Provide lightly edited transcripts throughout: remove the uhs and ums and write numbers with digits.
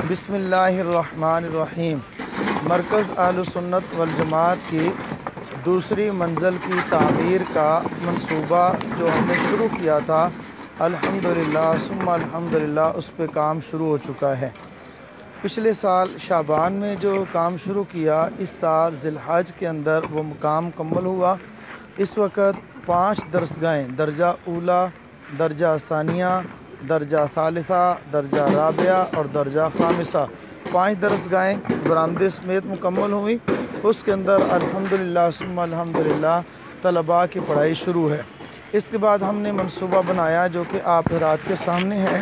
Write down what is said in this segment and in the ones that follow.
बिस्मिल्लाहिर्रहमानिर्रहीम। मरकज़ अहलुस्सुन्नत वल जमात की दूसरी मंजिल की तामीर का मंसूबा जो हमने शुरू किया था, अल्हम्दुलिल्लाह सुम्मा अल्हम्दुलिल्लाह उस पे काम शुरू हो चुका है। पिछले साल शाबान में जो काम शुरू किया, इस साल ज़िलहज के अंदर वो काम मुकम्मल हुआ। इस वक्त 5 दरसगाहें दर्जा ऊला, दर्जा सानिया, दर्जा सालिसा, दर्जा राबिया और दर्जा खामिसा, 5 दरसगाहें बरामदे समेत मुकम्मल हुई। उसके अंदर अल्हम्दुलिल्लाह सुम्मा अल्हम्दुलिल्लाह तलबा की पढ़ाई शुरू है। इसके बाद हमने मंसूबा बनाया जो कि आप रात के सामने है।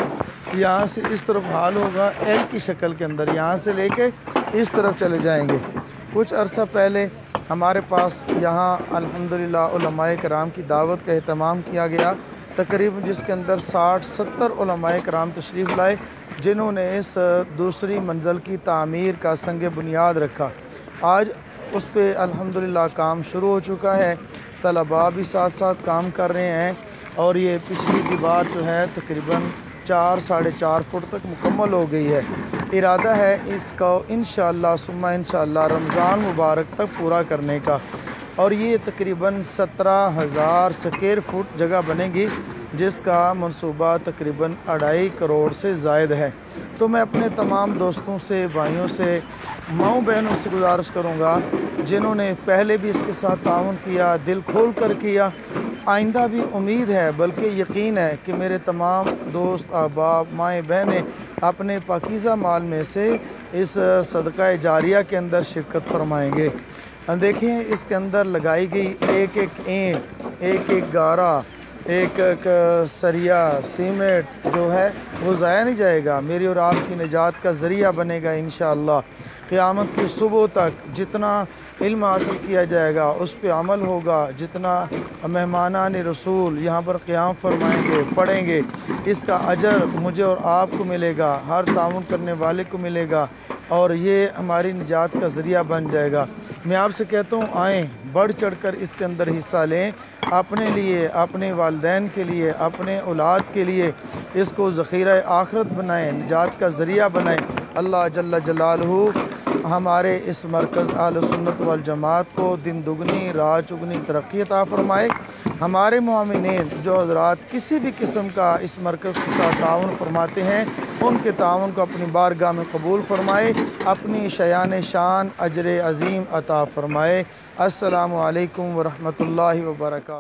यहाँ से इस तरफ हाल होगा एल की शक्ल के अंदर, यहाँ से लेके इस तरफ चले जाएंगे। कुछ अरसा पहले हमारे पास यहाँ अल्हम्दुलिल्लाह उलमाए कराम की दावत का एहतमाम किया गया, तकरीबन जिसके अंदर 60-70 उलमाए कराम तशरीफ़ लाए, जिन्होंने इस दूसरी मंजिल की तामीर का संग बुनियाद रखा। आज उस पर अल्हम्दुलिल्लाह काम शुरू हो चुका है। तलबा भी साथ साथ काम कर रहे हैं और ये पिछली दीवार जो है तकरीबन 4-4.5 फुट तक मुकम्मल हो गई है। इरादा है इसको इंशाअल्लाह सुम्मा इंशाअल्लाह रमज़ान मुबारक तक पूरा करने का। और ये तकरीबन 17,000 स्क्वायर फुट जगह बनेगी, जिसका मंसूबा तकरीबन 2.5 करोड़ से ज़ायद है। तो मैं अपने तमाम दोस्तों से, भाइयों से, माओ बहनों से गुजारिश करूँगा जिन्होंने पहले भी इसके साथ ताउन किया, दिल खोल कर किया, आइंदा भी उम्मीद है बल्कि यकीन है कि मेरे तमाम दोस्त, अहबाब, माएँ बहनें अपने पाकीज़ा माल में से इस सदका जारिया के अंदर शिरकत फरमाएँगे। देखिए इसके अंदर लगाई गई एक एक ईंट, एक एक गारा, एक एक सरिया, सीमेंट जो है वो ज़ाया नहीं जाएगा, मेरी और आपकी निजात का ज़रिया बनेगा इंशाअल्लाह। क़यामत की सुबह तक जितना इल्म हासिल किया जाएगा उस पे अमल होगा, जितना मेहमानान रसूल यहाँ पर क़याम फरमाएंगे, पढ़ेंगे, इसका अजर मुझे और आपको मिलेगा, हर ताउन करने वाले को मिलेगा और ये हमारी निजात का ज़रिया बन जाएगा। मैं आपसे कहता हूँ आएँ, बढ़ चढ़ कर इसके अंदर हिस्सा लें, अपने लिए, अपने वालिदैन के लिए, अपने औलाद के लिए इसको ज़ख़ीरा आखिरत बनाएँ, निजात का ज़रिया बनाएँ। अल्लाह जल्ल जलालहू हमारे इस मरकज़ अहलुस्सुन्नत वल जमात को दिन दुगनी रात चुगनी तरक्की अता फ़रमाए। हमारे मोमिनीन जो हज़रात किसी भी किस्म का इस मरकज़ के साथ ताउन फरमाते हैं, उनके ताउन को अपनी बारगाह में कबूल फरमाए, अपनी शयान शान अजर अज़ीम अता फ़रमाए। अस्सलामु अलैकुम व रहमतुल्लाहि व बरकातहू।